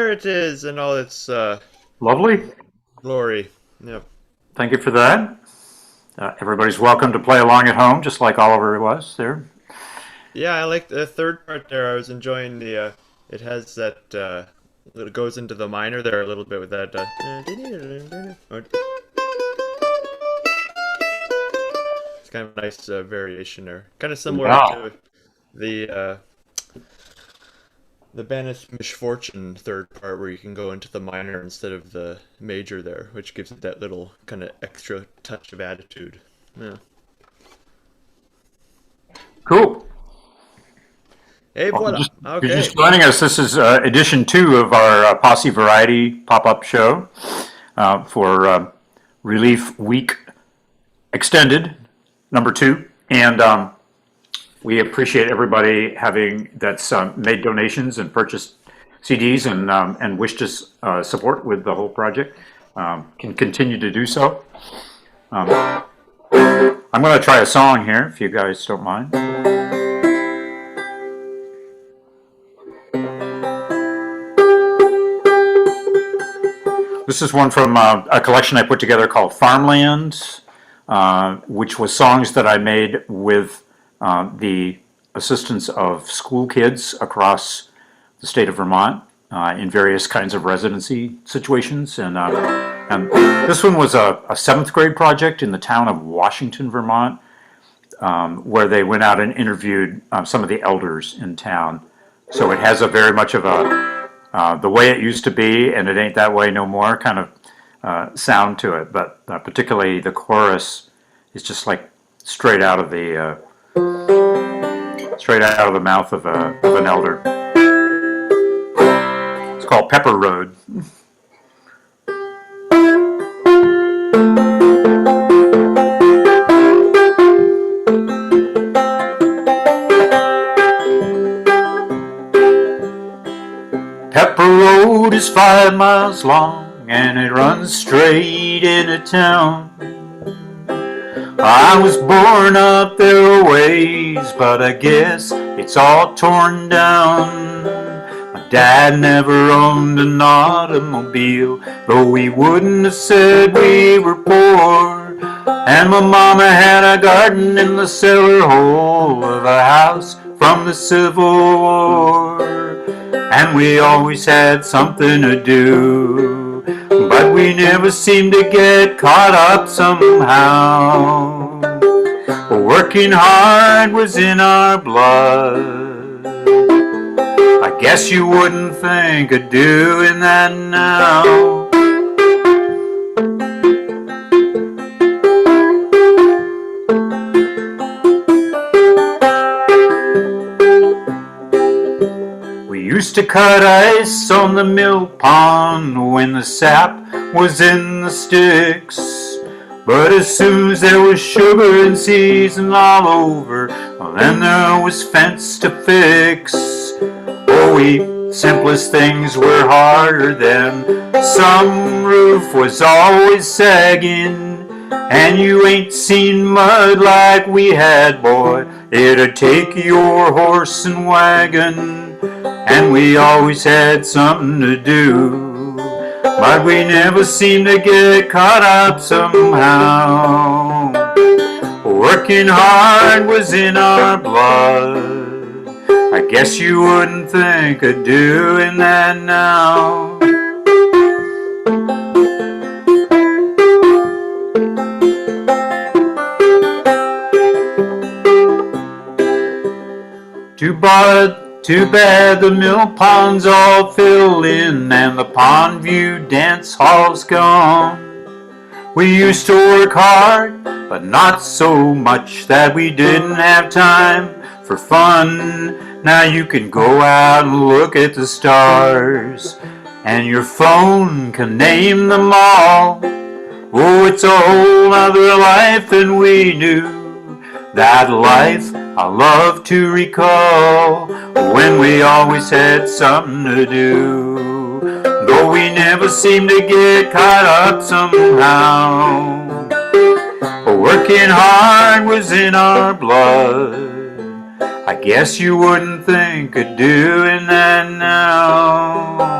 there it is in all its Lovely. glory. Yep. Thank you for that. Everybody's welcome to play along at home, just like Oliver was there. Yeah, I like the third part there. I was enjoying the. It has that. It goes into the minor there a little bit with that. It's kind of a nice variation there. Kind of similar Wow. to the Banished Misfortune third part, where you can go into the minor instead of the major there, which gives it that little kind of extra touch of attitude. Yeah. Cool. Hey, Well, voila. you're Okay. just joining us. This is edition 2 of our Posse Variety pop-up show for Relief Week Extended, number 2. And we appreciate everybody that's made donations and purchased CDs and wished to support with the whole project. Can continue to do so. I'm going to try a song here, if you guys don't mind. This is one from a collection I put together called Farmland, which was songs that I made with the assistance of school kids across the state of Vermont in various kinds of residency situations. And this one was a 7th grade project in the town of Washington, Vermont, where they went out and interviewed some of the elders in town. So it has a very much of a the way it used to be, and it ain't that way no more kind of sound to it. But particularly the chorus is just like straight out of the mouth of an elder. It's called Pepper Road. Pepper Road is 5 miles long and it runs straight into town. I was born up there a ways, but I guess it's all torn down. My dad never owned an automobile, though he wouldn't have said we were poor. And my mama had a garden in the cellar hole of a house from the Civil War. And we always had something to do, but we never seemed to get caught up somehow. Working hard was in our blood. I guess you wouldn't think of doing that now. Used to cut ice on the mill pond when the sap was in the sticks. But as soon as there was sugar in season all over, well, then there was fence to fix. Oh, we simplest things were harder then. Some roof was always sagging, and you ain't seen mud like we had, boy. It'd take your horse and wagon. And we always had something to do, but we never seemed to get caught up somehow. Working hard was in our blood. I guess you wouldn't think of doing that now. Too bad the mill pond's all filled in and the Pondview dance hall's gone. We used to work hard, but not so much that we didn't have time for fun. Now you can go out and look at the stars, and your phone can name them all. Oh, it's a whole other life than we knew. That life I love to recall, when we always had something to do, though we never seemed to get caught up somehow. Working hard was in our blood. I guess you wouldn't think of doing that now.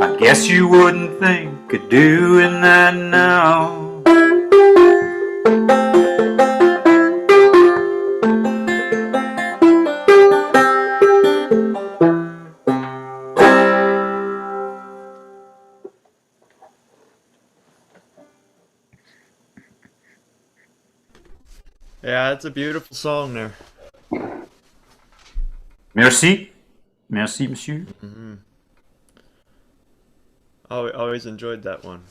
I guess you wouldn't think of doing that now. Yeah, it's a beautiful song there. Merci. Merci, monsieur. Always enjoyed that one.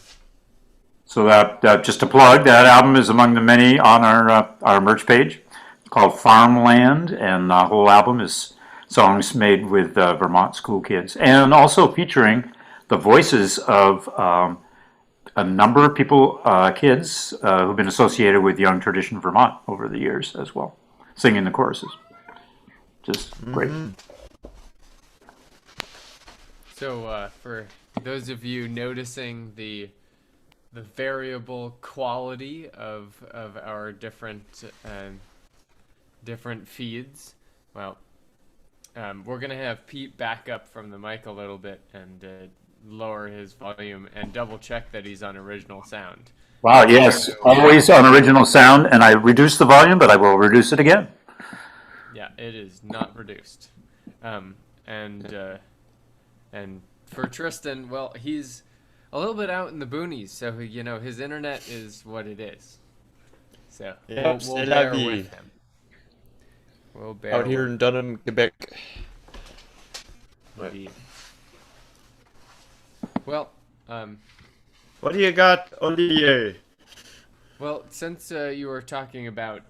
So that just to plug, that album is among the many on our merch page. It's called Farmland, and the whole album is songs made with Vermont school kids, and also featuring the voices of a number of people, kids who've been associated with Young Tradition Vermont over the years as well, singing the choruses. Just great. So for those of you noticing the variable quality of our different feeds, well, we're gonna have Pete back up from the mic a little bit and lower his volume and double check that he's on original sound. Wow, yes, always on original sound, and I reduced the volume, but I will reduce it again. Yeah, it is not reduced. And for Tristan, well, he's a little bit out in the boonies, so his internet is what it is. So Yep, we'll c'est la bear vie. with him. We'll bear Out here in Dunham, Quebec. Indeed. Well, What do you got, Olivier? well, since you were talking about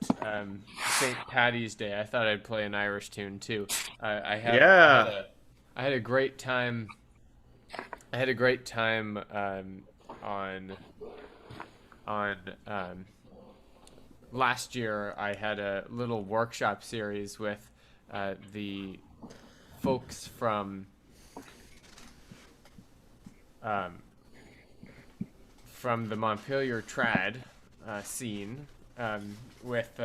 St. Patty's Day, I thought I'd play an Irish tune too. I had a great time. I had a great time on last year. I had a little workshop series with the folks from the Montpelier trad scene, with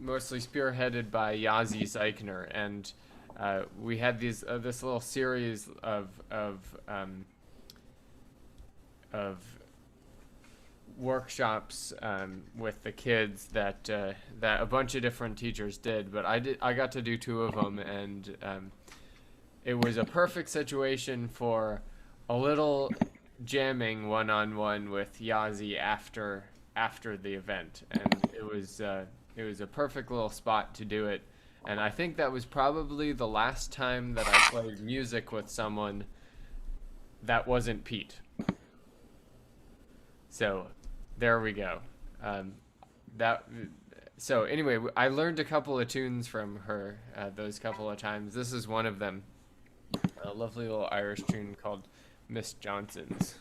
mostly spearheaded by Yazi Zeichner, and we had this little series of workshops with the kids that a bunch of different teachers did, but I got to do two of them, and it was a perfect situation for a little jamming one-on-one with Yazi after the event, and it was a perfect little spot to do it. And I think that was probably the last time that I played music with someone that wasn't Pete. So there we go. So anyway, I learned a couple of tunes from her those couple of times. This is one of them, a lovely little Irish tune called Miss Johnson's.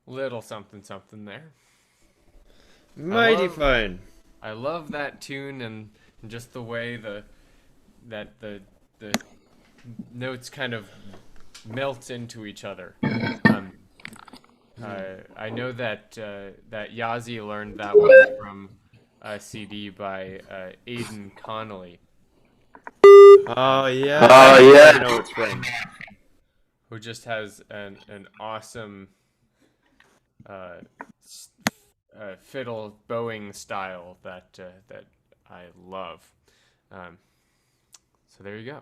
little something something there. I Mighty love fine. I love that tune and just the way the notes kind of melt into each other. Um, I know that that Yazi learned that one from a CD by Aidan Connolly, Oh yeah, Oh that's where I yeah. know it's from. who just has an awesome uh, s- fiddle bowing style that I love. Um, so there you go.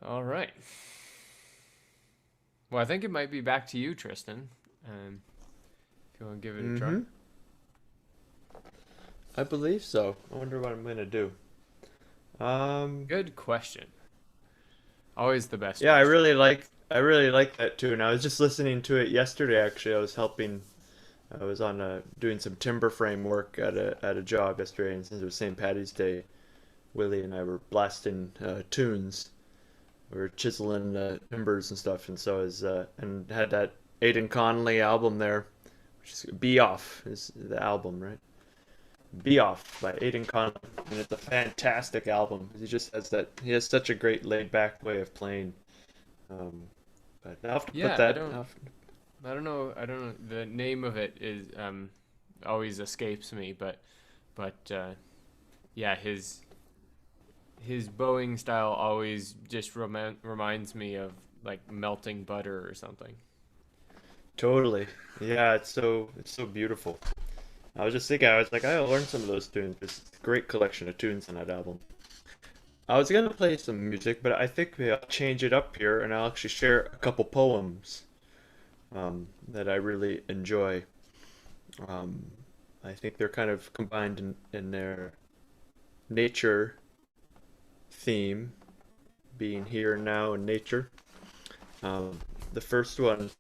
All right. Well, I think it might be back to you, Tristan. If you want to give it a try. Mm-hmm. I believe so. I wonder what I'm gonna do. Um, Good question. Always the best yeah, question. I really like that tune. I was just listening to it yesterday. Actually, I was on doing some timber frame work at a job yesterday, and since it was St. Patty's Day, Willie and I were blasting tunes. We were chiseling timbers and stuff, and so is and had that Aidan Connolly album there, which is "Be Off" is the album, right? "Be Off" by Aidan Connolly, and it's a fantastic album. He has such a great laid back way of playing. Um, but I'll have to put Yeah, I that. don't. I don't know. I don't know. The name of it is always escapes me, but yeah, his bowing style always just reminds me of like melting butter or something. Totally. Yeah, it's so beautiful. I was just thinking, I was like, I'll learn some of those tunes. There's a great collection of tunes on that album. I was gonna play some music, but I think maybe I'll change it up here and I'll actually share a couple poems that I really enjoy. Um, I think they're kind of combined in their nature theme, being here and now in nature. Um, the first one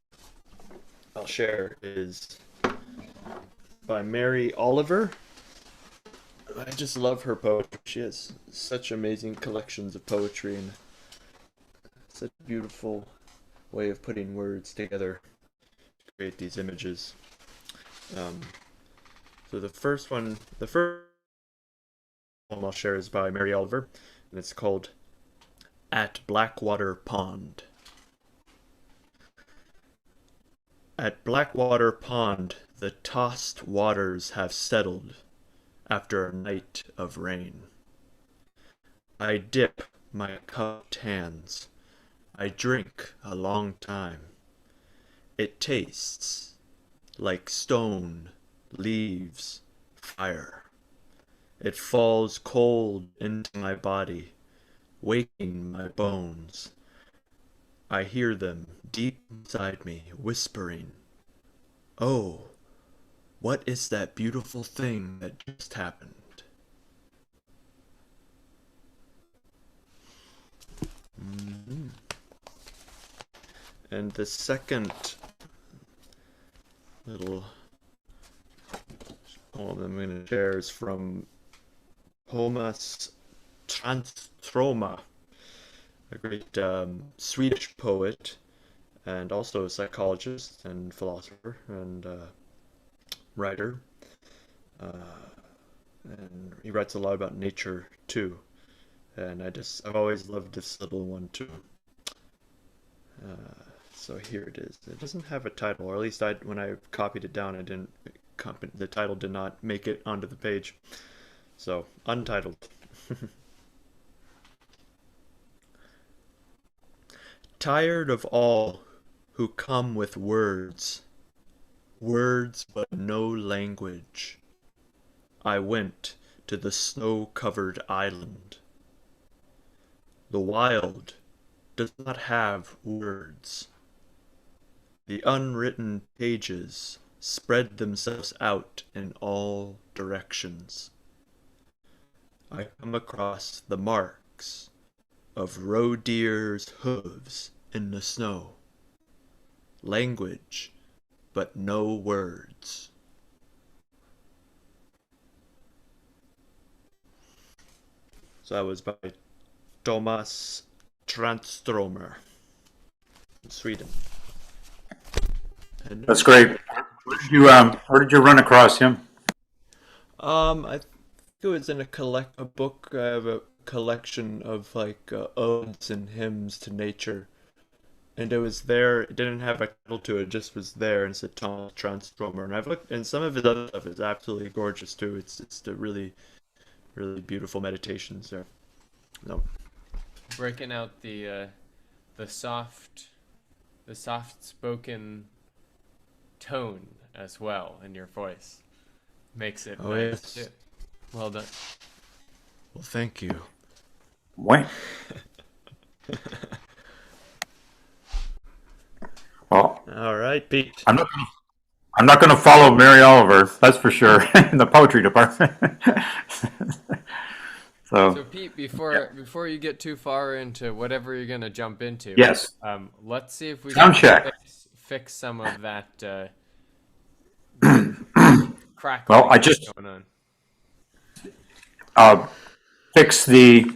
I'll share is by Mary Oliver. I just love her poetry. She has such amazing collections of poetry and such a beautiful way of putting words together to create these images. Um, so the first poem I'll share is by Mary Oliver, and it's called "At Blackwater Pond." At Blackwater Pond, the tossed waters have settled after a night of rain. I dip my cupped hands. I drink a long time. It tastes like stone, leaves, fire. It falls cold into my body, waking my bones. I hear them deep inside me whispering, "Oh, what is that beautiful thing that just happened?" Mhm. And the second little poem I'm going to share is from Thomas Tranströmer, a great Swedish poet and also a psychologist and philosopher and writer. Uh, and he writes a lot about nature too. And I've always loved this little one too. So here it is. It doesn't have a title, or at least when I copied it down, I didn't. The title did not make it onto the page. So untitled. Tired of all who come with words, words but no language, I went to the snow-covered island. The wild does not have words. The unwritten pages spread themselves out in all directions. I come across the marks of roe deer's hooves in the snow. Language, but no words. So that was by Thomas Tranströmer, Sweden. And That's great. Where did you run across him? I think it was in a book. I have a collection of like odes and hymns to nature, and it was there. It didn't have a title to it; it just was there, and it said Thomas Transformer. And I've looked, and some of his other stuff is absolutely gorgeous too. It's the really beautiful meditations there. No, Breaking out the soft the soft spoken tone as well in your voice makes it oh nice too. yes. Well done. Well, thank you. Wait. Well, All right, Pete. I'm not going to follow Mary Oliver. That's for sure. In the poetry department. So So Pete, yeah. before you get too far into whatever you're gonna jump into, Yes. let's see if we Sound can check. fix some of that Well, crackling I that's just going on. uh, fixed the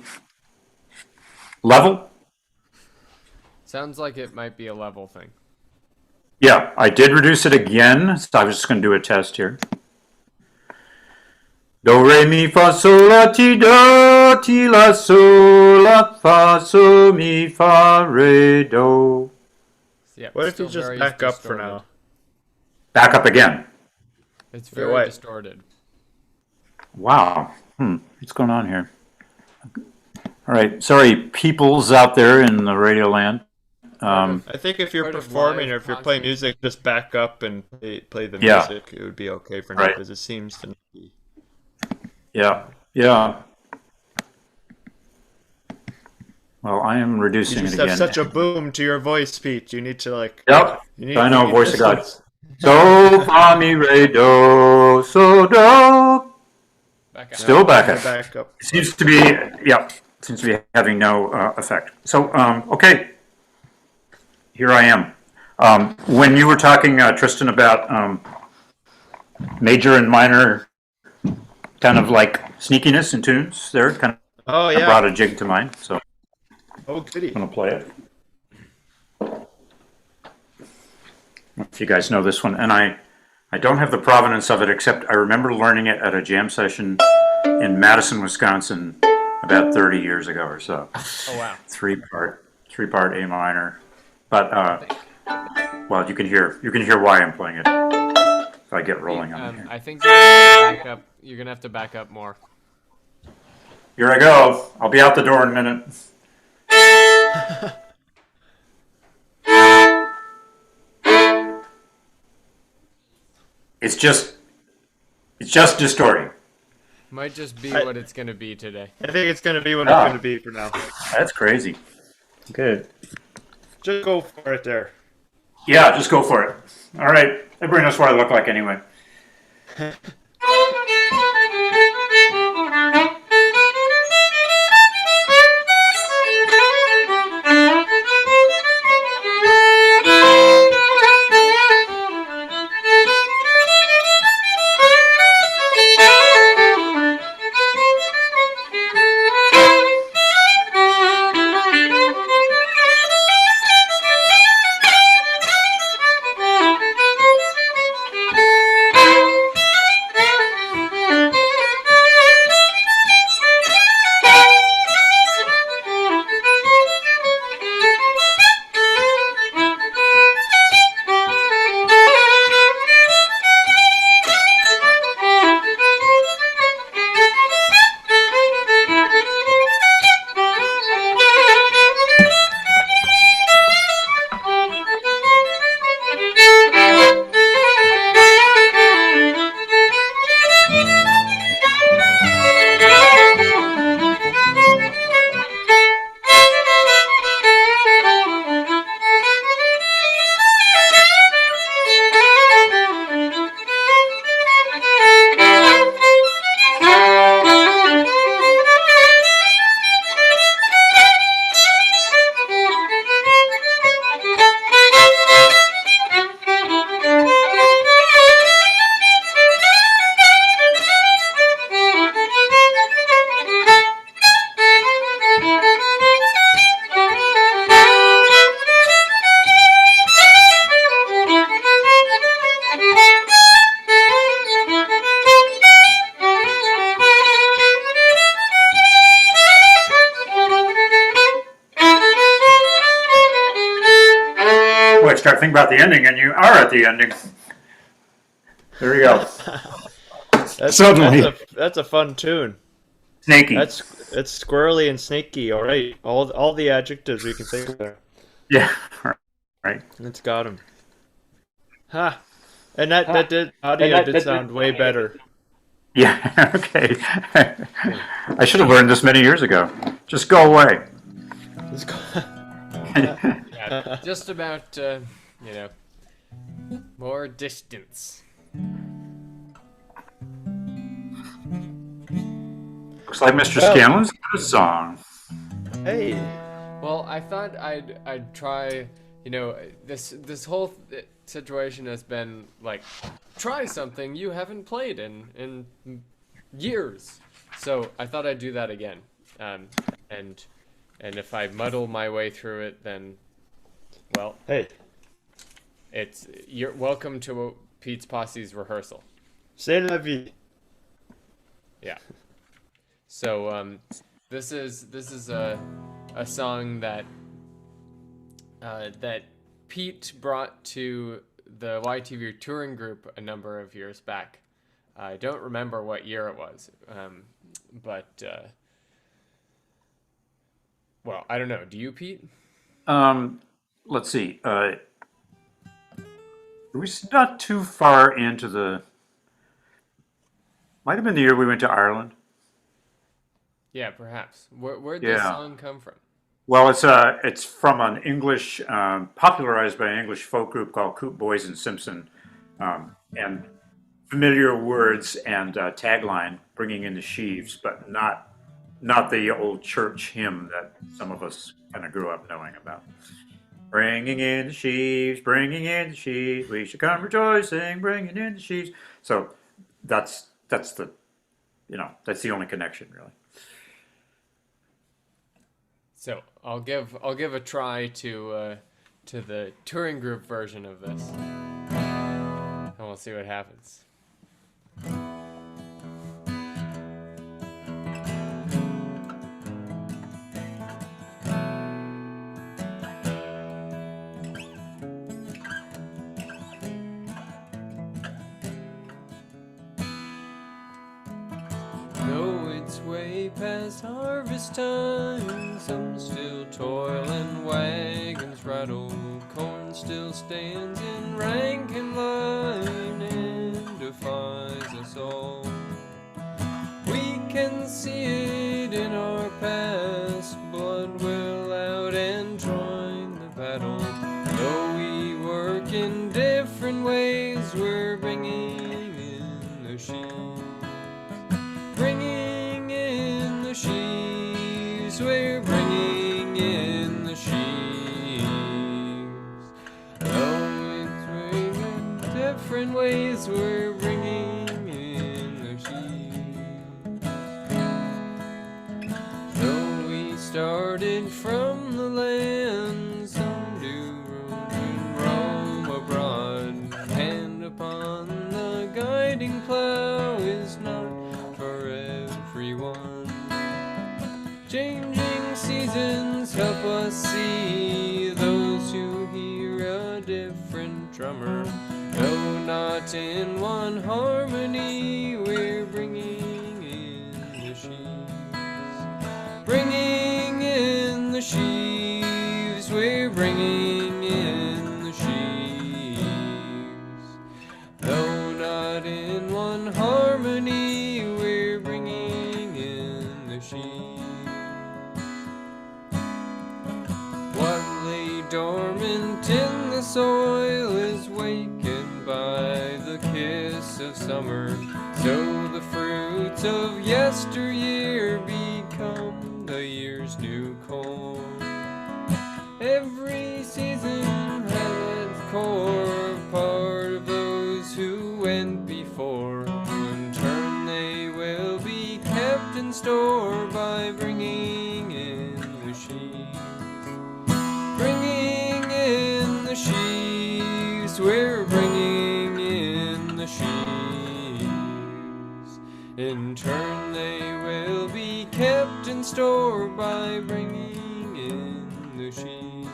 level. Sounds like it might be a level thing. Yeah, I did reduce it again. So I was just going to do a test here. Do re mi fa sol la ti la sol la fa so mi fa re do. Yep, What if you still just very back up for distorted. now? Back up again. It's Wait, very wait. distorted. Wow. What's going on here? All right. Sorry, peoples out there in the radio land. Part of I think if you're part of performing live or if you're playing podcasting. music, just back up and play the Yeah. music. It would be okay for now Right. because it seems to not be. Yeah. Yeah. Well, I am You reducing it just have again. such a boom to your voice, Pete. You need to like. Yep. I You know, need voice of God. distance. So fa mi re do so do. Back up. Still No, back gotta up. back up. It seems to be, yeah, seems to be having no effect. So, okay, here I am. When you were talking, Tristan, about major and minor kind of like sneakiness in tunes there, kind Oh of brought yeah. a jig to mind. So I'm Oh goody. going to play it. If you guys know this one. And I don't have the provenance of it, except I remember learning it at a jam session in Madison, Wisconsin, about 30 years ago or so. Oh wow. Three part A minor. But well, you can hear why I'm playing it if I get rolling on it here. I think you're gonna have to back up. You're gonna have to back up more. Here I go. I'll be out the door in a minute. It's just distorting. Might just be I, what it's gonna be today. I think it's gonna be what it's Ah, gonna be for now. that's crazy. Good. Just go for it there. Yeah, just go for it. All right. Everybody knows what I look like anyway. start thinking about the ending, and you are at the ending. There you go. Suddenly. That's a fun tune. Snaky. It's squirrely and snaky. All right, all the adjectives we can think of there. Yeah. Right. It's got him. Ha. And that audio did sound way better. Yeah. Okay. I should have learned this many years ago. Just go away. Yeah, just about, more distance. Looks like Mr. Scanlon's got a song. Hey. Well, I thought I'd try, this whole situation has been like, try something you haven't played in years. So I thought I'd do that again. And if I muddle my way through it, then, well, hey, you're welcome to Pete's Posse's rehearsal. C'est la vie. Yeah. So this is a song that Pete brought to the YTV touring group a number of years back. I don't remember what year it was, but well, I don't know. Do you, Pete? Let's see. We're not too far into the. Might have been the year we went to Ireland. Yeah, perhaps. Where'd this song come from? Well, it's from an English, popularized by an English folk group called Coop Boys and Simpson, and familiar words and tagline, bringing in the sheaves, but not the old church hymn that some of us kind of grew up knowing about. Bringing in the sheaves, we should come rejoicing, bringing in the sheaves. So that's the, that's the only connection really. So I'll give a try to the touring group version of this, and we'll see what happens. Way past harvest time, some still toil and wagons rattle, corn still stands in rank and line and defies us all. We can see it in our past, blood will out and join the battle. Though we work in different ways, we're bringing in the sheaves. We're bringing in the sheaves. Oh, it's bringing different ways. We're bringing in the sheaves. So we started from the land, some do roam abroad. Hand upon the guiding plow is not for everyone. Changing seasons help us see those who hear a different drummer. No, not in one harmony, we're bringing in the sheaves. Bringing in the sheaves, we're bringing in the sheaves. Though not in one harmony, we're bringing in the sheaves. What lay dormant in the soil is wakened by the kiss of summer. So the fruits of yesteryear become the year's new corn. Every season has its core, part of those who went before. In turn they will be kept in store by bringing in the sheaves. Bringing in the sheaves, we're bringing in the sheaves. In turn they will be kept in store by bringing in the sheaves.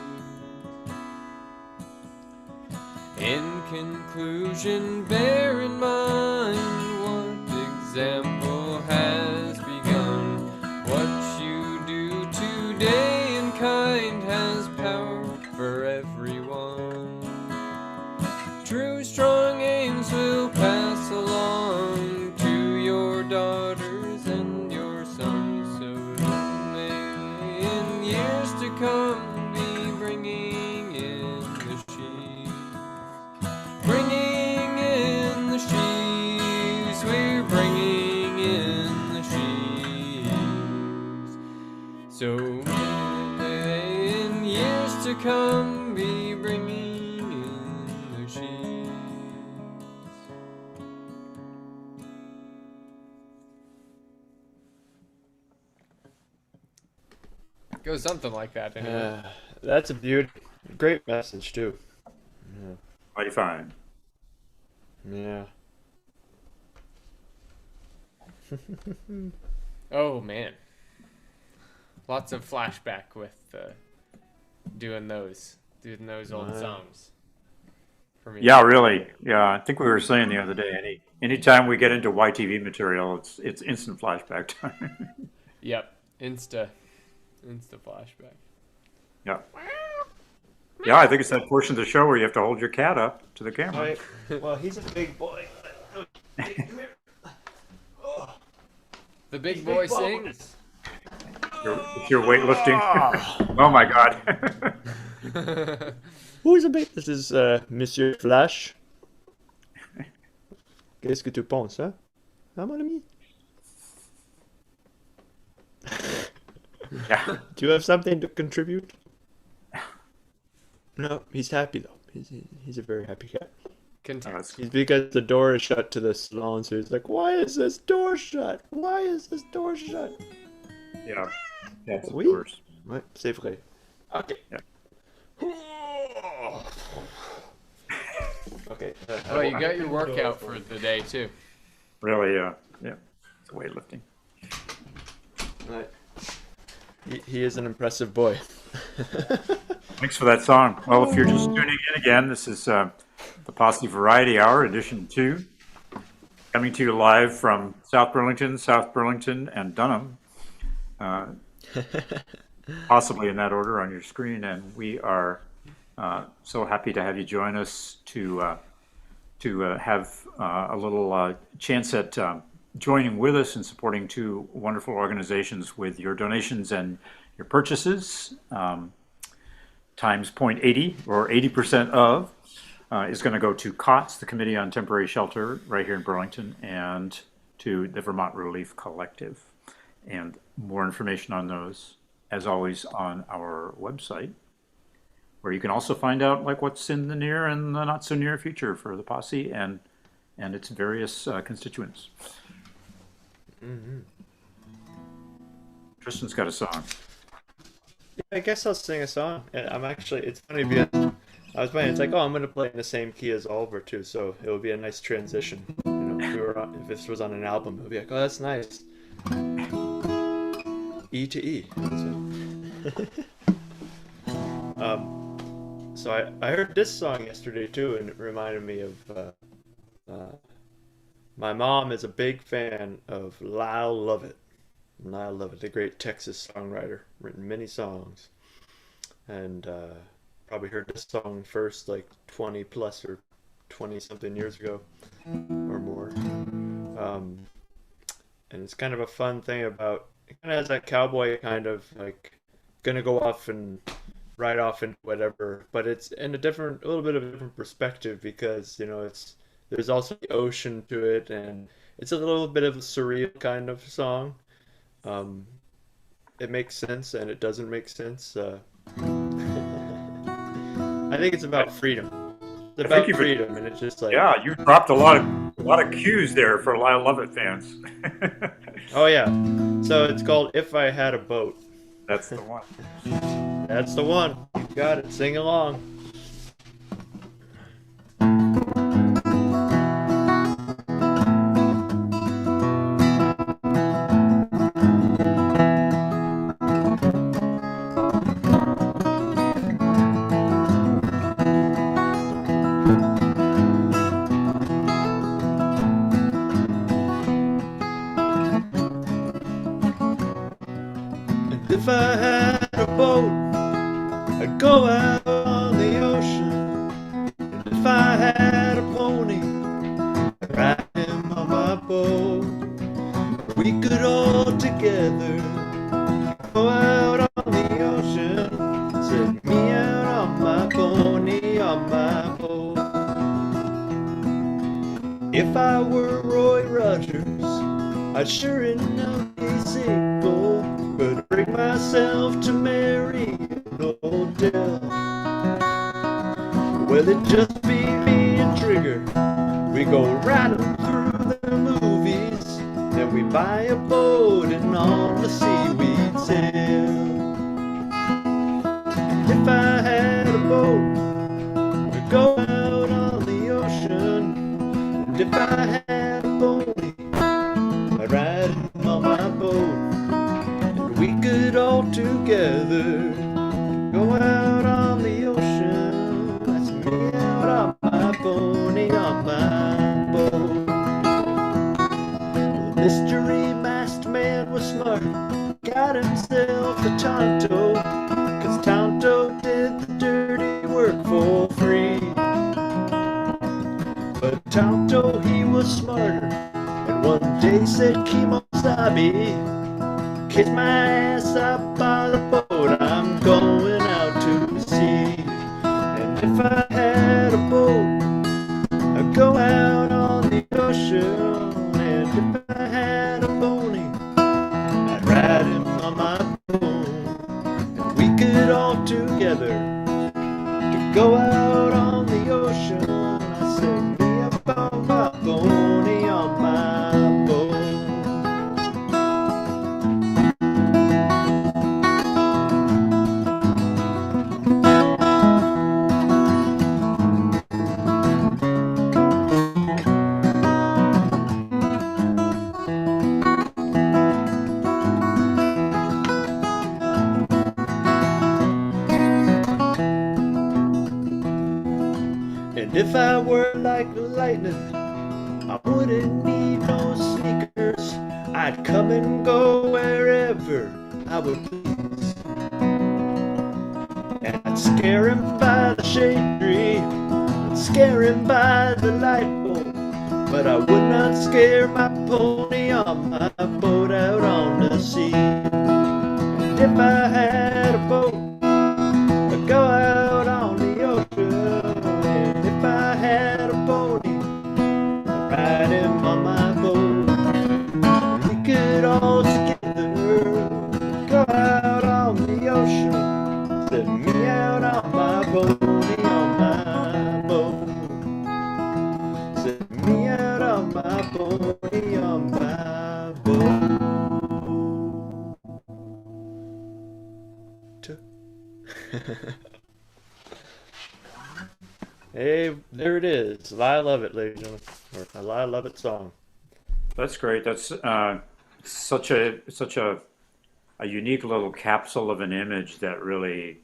In conclusion, bear in mind what example has begun. What you do today in kind has power for everyone. True, strong aims will pass along to your daughters and your sons, so may in years to come be bringing in the sheaves. Bringing in the sheaves, we're bringing in the sheaves. So may in years to come be bringing in the sheaves. Goes something like that anyway. That's a beauty. Great message too. Mighty fine. Yeah. Oh man, lots of flashback with doing those old Wow. songs. For me. Yeah, really. Yeah, I think we were saying the other day, anytime we get into YTV material, it's instant flashback time. Yep. Insta flashback. Yeah. Yeah, I think it's that portion of the show where you have to hold your cat up to the camera. Well, he's a big boy. The big boy sings. If you're weightlifting. Oh my God. Who is a big? This is Monsieur Flash. Qu'est-ce que tu penses, hein? Hein, mon ami? Yeah. Do you have something to contribute? No, he's happy though. He's a very happy cat. Content. He's because the door is shut to the salon, so he's like, "Why is this door shut? Why is this door shut?" Yeah. That's Oui. the worst. Ouais, c'est vrai. Okay. Yeah. Okay. Oh, you got your workout for the day too. Really, yeah. It's weightlifting. Right. He is an impressive boy. Thanks for that song. Well, if you're just tuning in again, this is the Posse Variety Hour, edition 2, coming to you live from South Burlington, and Dunham, possibly in that order on your screen. And we are so happy to have you join us to have a little chance at joining with us and supporting two wonderful organizations with your donations and your purchases. Times 0.80 or 80% of is going to go to COTS, the Committee on Temporary Shelter, right here in Burlington, and to the Vermont Relief Collective. And more information on those, as always, on our website, where you can also find out like what's in the near and the not so near future for the Posse and its various constituents. Mm-hmm. Tristan's got a song. I guess I'll sing a song. And it's funny because I was playing, it's like, oh, I'm going to play in the same key as Oliver too, so it would be a nice transition. You know, if this was on an album, it would be like, oh, that's nice. E to E. So I heard this song yesterday too, and it reminded me of my mom is a big fan of Lyle Lovett. Lyle Lovett, the great Texas songwriter, written many songs, and probably heard this song first like 20 plus or 20 something years ago or more. And it's kind of a fun thing about it. Kind of has that cowboy kind of like gonna go off and ride off into whatever, but it's in a little bit of a different perspective because there's also the ocean to it, and it's a little bit of a surreal kind of song. It makes sense and it doesn't make sense. I think it's about freedom. It's about freedom, and it's just like you dropped a lot of cues there for Lyle Lovett fans. oh yeah. So it's called "If I Had a Boat." That's the one. That's the one. You got it. Sing along. go out on the ocean. And if I had a pony, I'd ride him on my boat. We could all together go out on the ocean. Set me out on my pony on my boat. If I were Roy Rogers, I'd sure enough be single, but I'd bring myself to marry an Odell. Well, it'd just be me and Trigger. We go riding through the movies, then we buy a boat and on the sea we'd sail. If I had a boat, we'd go out on the ocean. And if I had a pony, I'd ride him on my boat. And we could all together go out on the ocean. That's me out on my pony on my boat. The mystery masked man was smart, got himself a Tonto, 'cause Tonto did the dirty work for free. But Tonto, he was smarter, and one day said, Kimosabi, kiss my ass up by the boat, I'm going out to sea. And if I had a boat, I'd go out on the ocean. And if I had a pony, I'd ride him on my boat. And we could all together to go out on the ocean. I said, me up on my pony on my boat. And if I were like lightning, I wouldn't need no sneakers. I'd come and go wherever I would please. And I'd scare him by the shade tree, I'd scare him by the light pole, but I would not scare my pony on my boat out on the sea. And if I had a boat, I'd go out on the ocean. And if I had a pony, I'd ride him on my boat. We could all together go out on the ocean. Set me out on my pony on my boat. Set me out on my pony on my boat. Hey, there it is. I love it, ladies and gentlemen. Or I love it song. That's great. That's such a unique little capsule of an image that really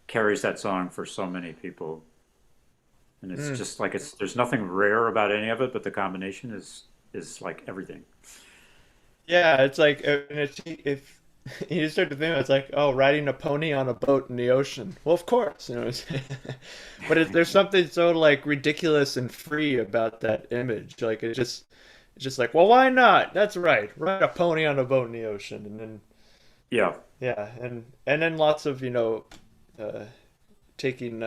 carries that song for so many people. And it's Mm. just like there's nothing rare about any of it, but the combination is like everything. Yeah, it's like and it's, if you start to think, it's like, oh, riding a pony on a boat in the ocean. Well, of course, but there's something so like ridiculous and free about that image. Like it's just like, well, why not? That's right, ride a pony on a boat in the ocean, and then Yeah, yeah, and then lots of uh, taking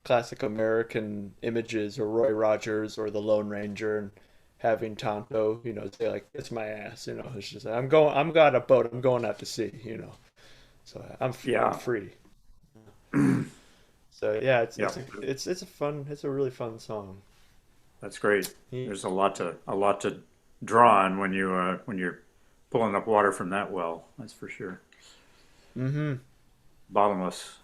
classic American images or Roy Rogers or the Lone Ranger and having Tonto, say like, it's my ass, it's just I'm got a boat, I'm going out to sea. So I'm yeah, free. So yeah, yeah. it's a fun, it's a really fun song. That's great. He- There's a lot to draw on when you're pulling up water from that well. That's for sure. Mm-hmm. Bottomless.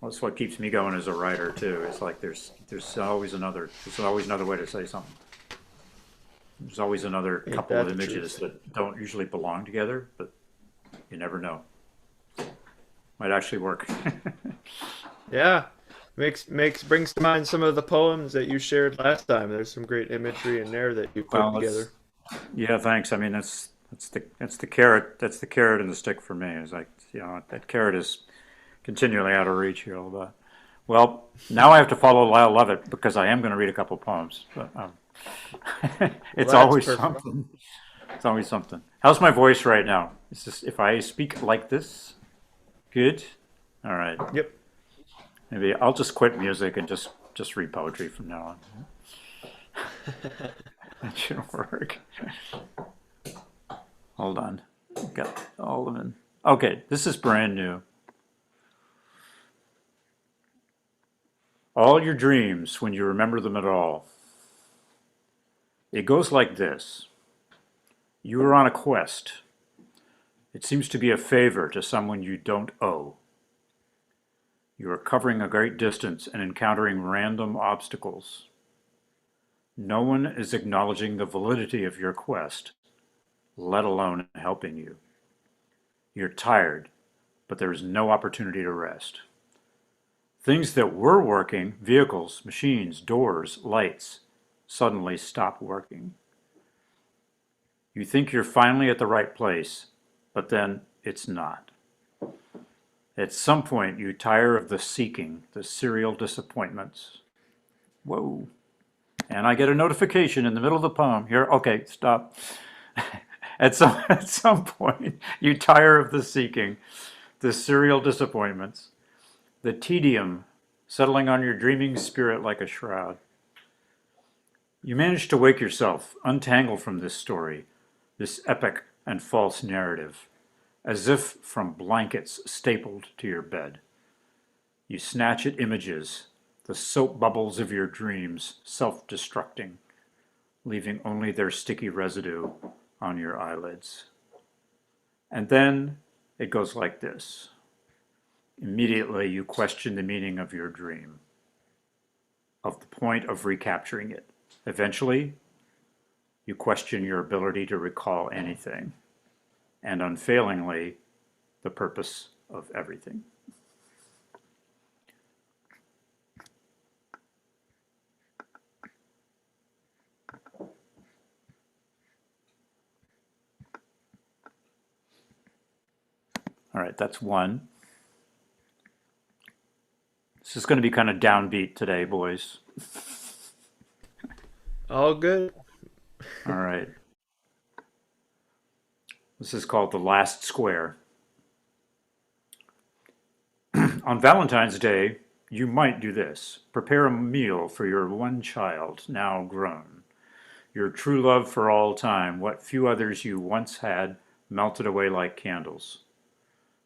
That's what keeps me going as a writer too. It's like there's always another way to say something. There's always another Ain't couple of that the images truth? that don't usually belong together, but you never know. Might actually work. Yeah. Brings to mind some of the poems that you shared last time. There's some great imagery in there that you put Well, together. yeah, thanks. I mean, that's the carrot. That's the carrot and the stick for me. It's like, that carrot is continually out of reach here a little bit. Well, now I have to follow Lyle Lovett because I am going to read a couple poems. But, Well, it's that's always perfect. something. It's always something. How's my voice right now? Is this if I speak like this? Good. All right. Yep. Maybe I'll just quit music and just read poetry from now on. That should work. Hold on. Got all of them. Okay, this is brand new. All your dreams when you remember them at all. It goes like this. You are on a quest. It seems to be a favor to someone you don't owe. You are covering a great distance and encountering random obstacles. No one is acknowledging the validity of your quest, let alone helping you. You're tired, but there is no opportunity to rest. Things that were working, vehicles, machines, doors, lights, suddenly stop working. You think you're finally at the right place, but then it's not. At some point, you tire of the seeking, the serial disappointments. Whoa. And I get a notification in the middle of the poem. Here, okay, stop. At some point, you tire of the seeking, the serial disappointments, the tedium settling on your dreaming spirit like a shroud. You manage to wake yourself, untangled from this story, this epic and false narrative, as if from blankets stapled to your bed. You snatch at images, the soap bubbles of your dreams self-destructing, leaving only their sticky residue on your eyelids. And then it goes like this. Immediately you question the meaning of your dream, of the point of recapturing it. Eventually, you question your ability to recall anything, and unfailingly, the purpose of everything. All right, that's one. This is going to be kind of downbeat today, boys. All good. All right. This is called The Last Square. On Valentine's Day, you might do this. Prepare a meal for your one child, now grown. Your true love for all time, what few others you once had, melted away like candles.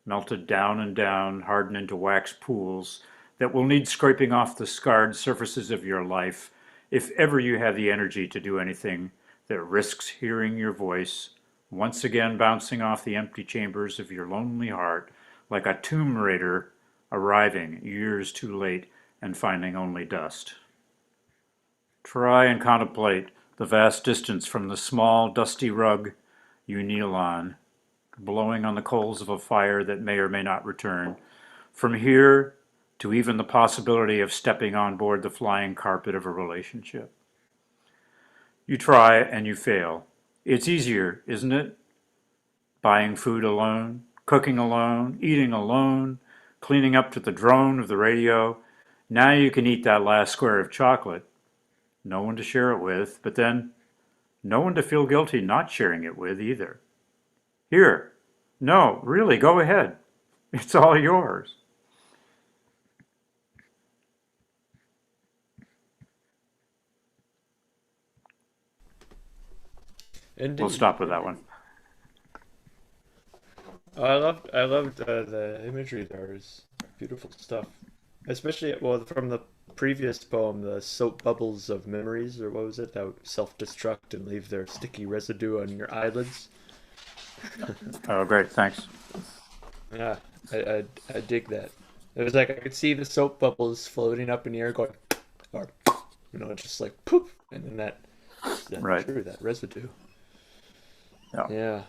Melted down and down, hardened into wax pools that will need scraping off the scarred surfaces of your life if ever you have the energy to do anything that risks hearing your voice once again bouncing off the empty chambers of your lonely heart like a tomb raider arriving years too late and finding only dust. Try and contemplate the vast distance from the small, dusty rug you kneel on, blowing on the coals of a fire that may or may not return, from here to even the possibility of stepping on board the flying carpet of a relationship. You try and you fail. It's easier, isn't it? Buying food alone, cooking alone, eating alone, cleaning up to the drone of the radio. Now you can eat that last square of chocolate. No one to share it with, but then no one to feel guilty not sharing it with either. Here, no, really, go ahead. It's all yours. We'll Indeed. stop with that one. Oh, I loved the imagery there. It was beautiful stuff. Especially, well, from the previous poem, the soap bubbles of memories, or what was it? That self-destruct and leave their sticky residue on your eyelids. Oh, great, thanks. Yeah, I dig that. It was like I could see the soap bubbles floating up in the air, going, or just like poop, and then that Right. true, that residue. Yeah. Yeah.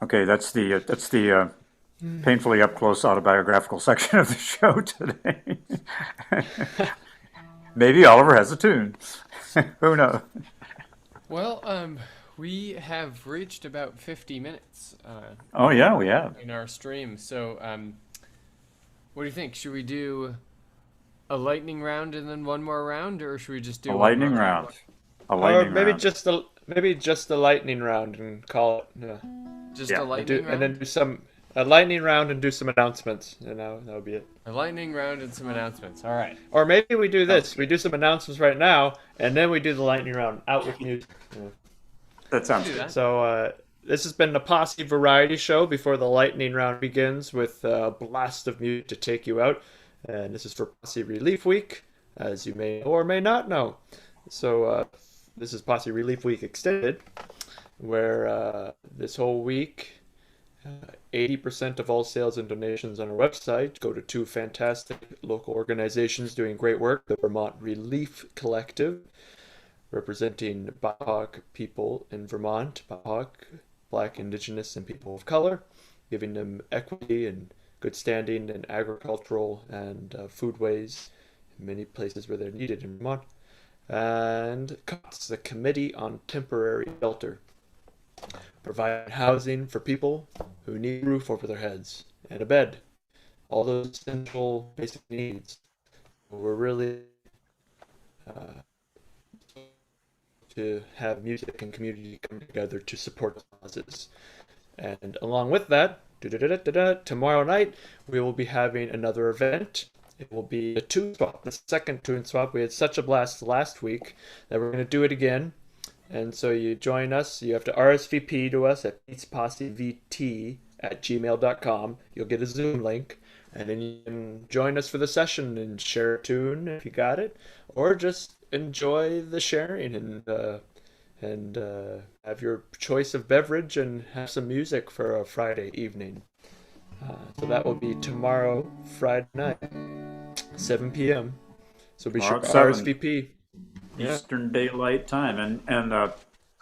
Okay, that's the painfully up close autobiographical section of the show today. Maybe Oliver has a tune. Who knows? Well, We have reached about 50 minutes Oh yeah, we have in our stream. So, what do you think? Should we do a lightning round and then one more round, or should we just a do one more lightning round? round. A Or lightning round. maybe just a lightning round and call it. Yeah. Just a Yeah. lightning And then round? do some a lightning round and do some announcements. And that'll be it. A lightning round and some announcements. All right. Or maybe we do Sounds this. We do some announcements right now, and then we do the lightning round out with music. Yeah. That sounds Do good. that. So this has been the Posse Variety Show before the lightning round begins with a blast of music to take you out. And this is for Posse Relief Week, as you may or may not know. So this is Posse Relief Week Extended, where this whole week 80% of all sales and donations on our website go to two fantastic local organizations doing great work, the Vermont Relief Collective, representing BIPOC people in Vermont, BIPOC, Black, Indigenous, and people of color, giving them equity and good standing in agricultural and foodways in many places where they're needed in Vermont. And COTS, the Committee on Temporary Shelter, provide housing for people who need a roof over their heads and a bed, all those essential basic needs. We're really to have music and community come together to support causes. And along with that, tomorrow night we will be having another event. It will be a tune swap, the second tune swap. We had such a blast last week that we're going to do it again. And so you join us. You have to RSVP to us at peacepossevt@gmail.com. You'll get a Zoom link, and then you can join us for the session and share a tune if you got it, or just enjoy the sharing and have your choice of beverage and have some music for a Friday evening. So that will be tomorrow, Friday night, 7 p.m. So be sure Tomorrow to at 7. RSVP. Yeah. Eastern Daylight Time, and I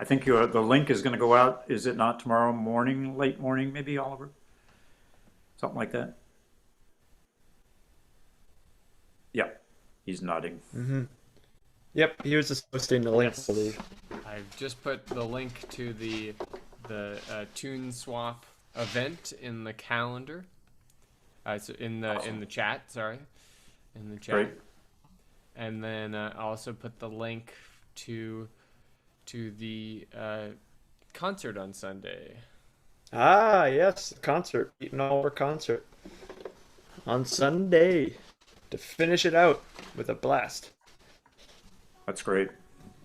think the link is going to go out. Is it not tomorrow morning, late morning, maybe, Oliver? Something like that. Yeah, he's nodding. Yep, he was just posting the link, I believe. I've just put the link to the tune swap event in the calendar. So in the chat, sorry, in the chat. Great. And then I also put the link to the concert on Sunday. Ah, yes, the concert, Eaton Oliver concert on Sunday to finish it out with a blast. That's great.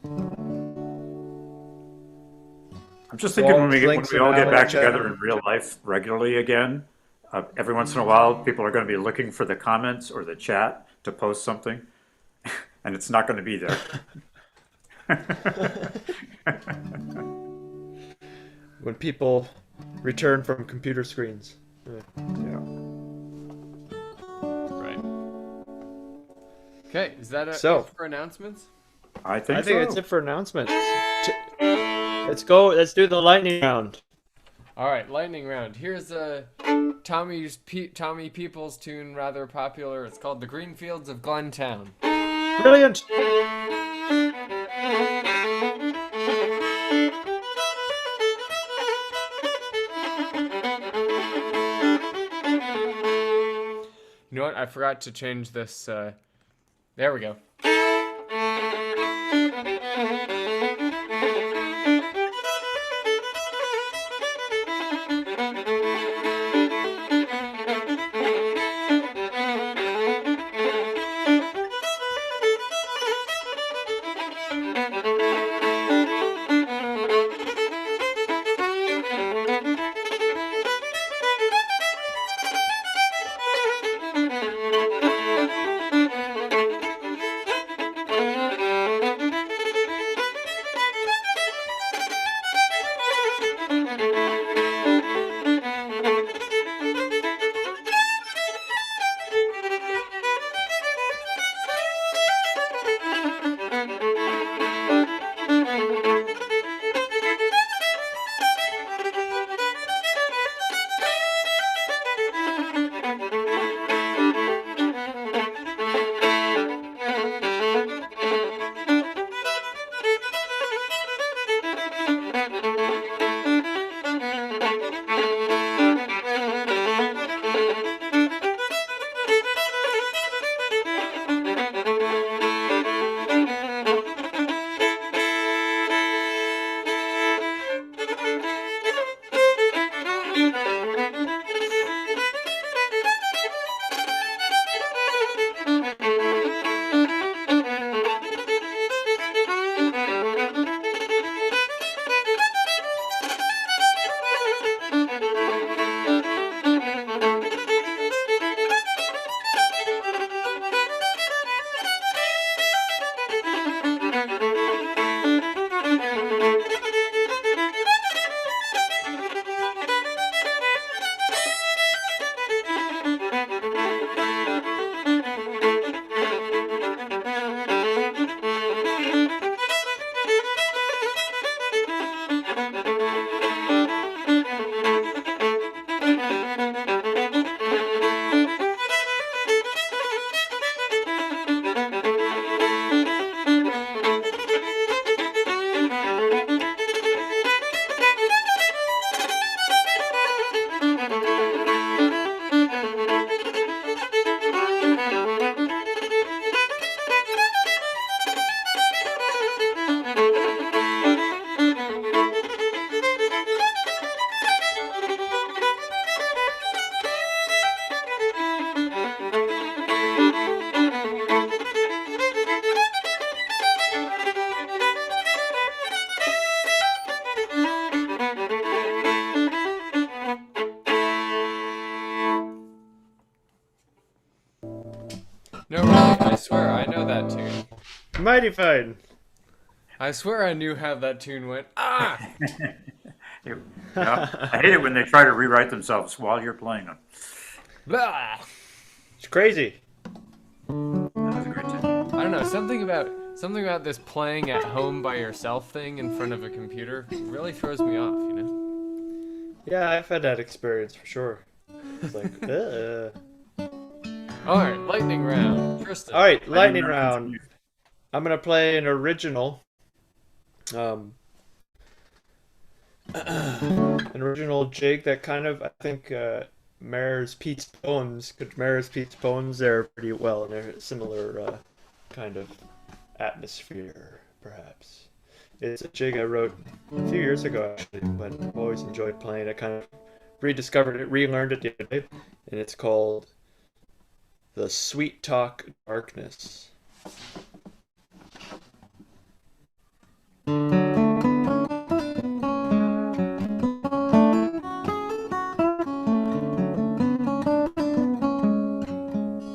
I'm just So thinking all when we those links are all now get in back the chat. together in real life regularly again, every once in a while, people are going to be looking for the comments or the chat to post something, and it's not going to be there. When people return from computer screens. Yeah. Right. Okay, is that So- it for announcements? I think I think so. that's it for announcements. Let's go. Let's do the lightning round. All right, lightning round. Here's Tommy Peoples tune, rather popular. It's called "The Green Fields of Glentown." Brilliant. You know what? I forgot to change this. There we go. No, really, I swear I know that tune. Mighty fine. I swear I knew how that tune went. Ah! Yeah, I hate it when they try to rewrite themselves while you're playing them. Blah! It's crazy. That was a great time. I don't know, something about this playing at home by yourself thing in front of a computer really throws me off, you know? Yeah, I've had that experience for sure. It's like, Alright, lightning round. Tristan. All right, I lightning didn't know round. I'm gonna play an original, um, an original jig that kind of I think mirrors Pete's poems. Because mirrors Pete's poems, they're pretty well, and they're a similar kind of atmosphere, perhaps. It's a jig I wrote a few years ago, actually, but I've always enjoyed playing it. Kind of rediscovered it, relearned it the other day, and it's called "The Sweet Talk Darkness."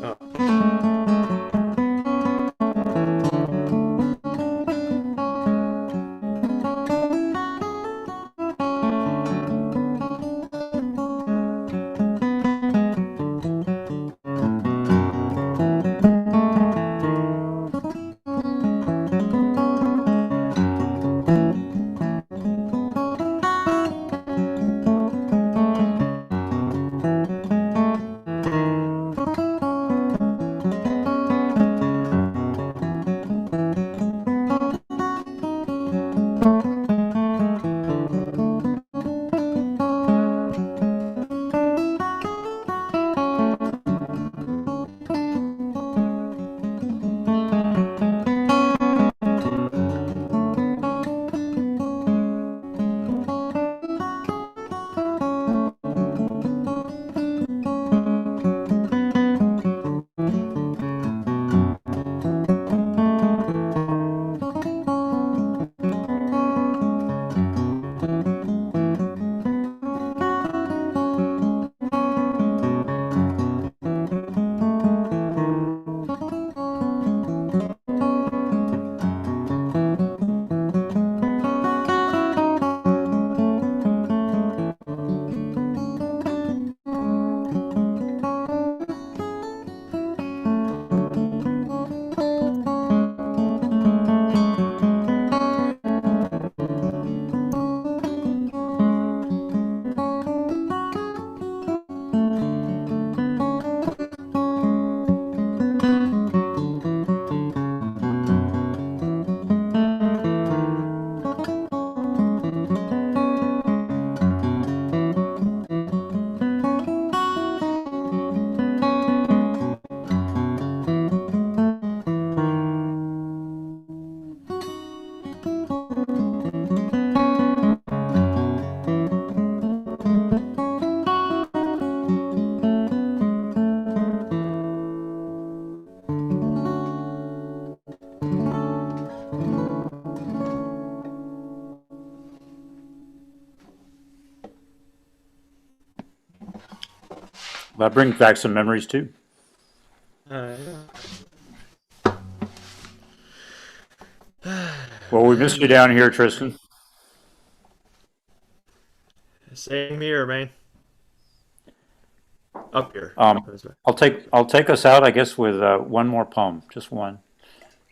Oh. That brings back some memories too. Well, we missed you down here, Tristan. Same here, man. Up here. I'll take us out, I guess, with one more poem, just one.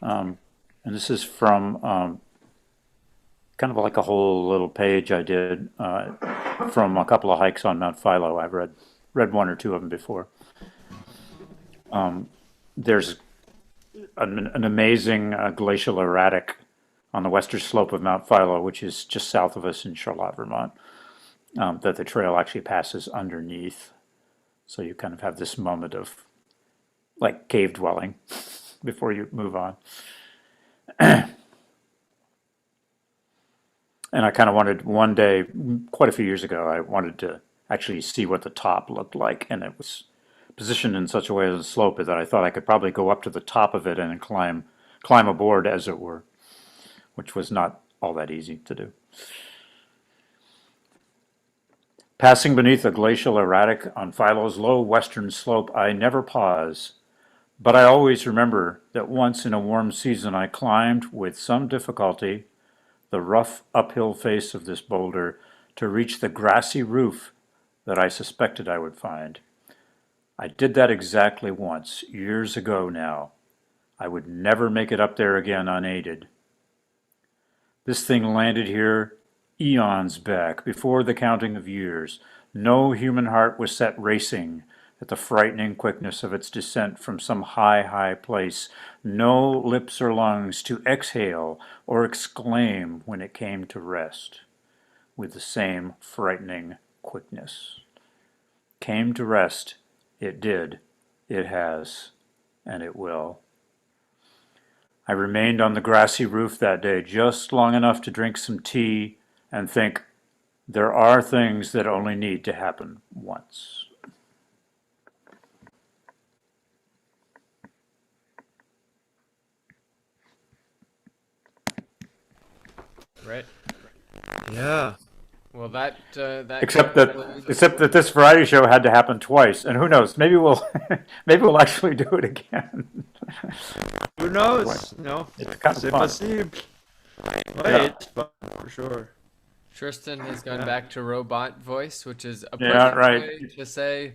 And this is from kind of like a whole little page I did from a couple of hikes on Mount Philo. I've read one or two of them before. There's an amazing glacial erratic on the western slope of Mount Philo, which is just south of us in Charlotte, Vermont, that the trail actually passes underneath. So you kind of have this moment of like cave dwelling before you move on. And I kind of wanted one day, quite a few years ago, I wanted to actually see what the top looked like. And it was positioned in such a way as a slope that I thought I could probably go up to the top of it and climb aboard, as it were, which was not all that easy to do. Passing beneath a glacial erratic on Philo's low western slope, I never pause, But I always remember that once in a warm season I climbed with some difficulty the rough uphill face of this boulder to reach the grassy roof that I suspected I would find. I did that exactly once, years ago now. I would never make it up there again unaided. This thing landed here eons back, before the counting of years. No human heart was set racing at the frightening quickness of its descent from some high, high place. No lips or lungs to exhale or exclaim when it came to rest with the same frightening quickness. Came to rest, it did, it has, and it will. I remained on the grassy roof that day just long enough to drink some tea and think, there are things that only need to happen once. Right. Yeah. Well, that Except that this variety show had to happen twice, and who knows? Maybe we'll maybe we'll actually do it again. Who knows? No. It's kind of C'est fun. possible. Yeah. It's fun for sure. Tristan has gone Yeah. back to robot voice, which is a Yeah, perfect right. way to say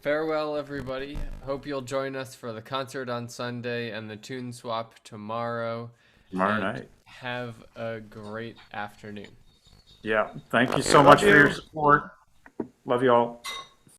farewell, everybody. Hope you'll join us for the concert on Sunday and the tune swap tomorrow. Tomorrow And night. have a great afternoon. Yeah. Thank you so much for your support. Love you all.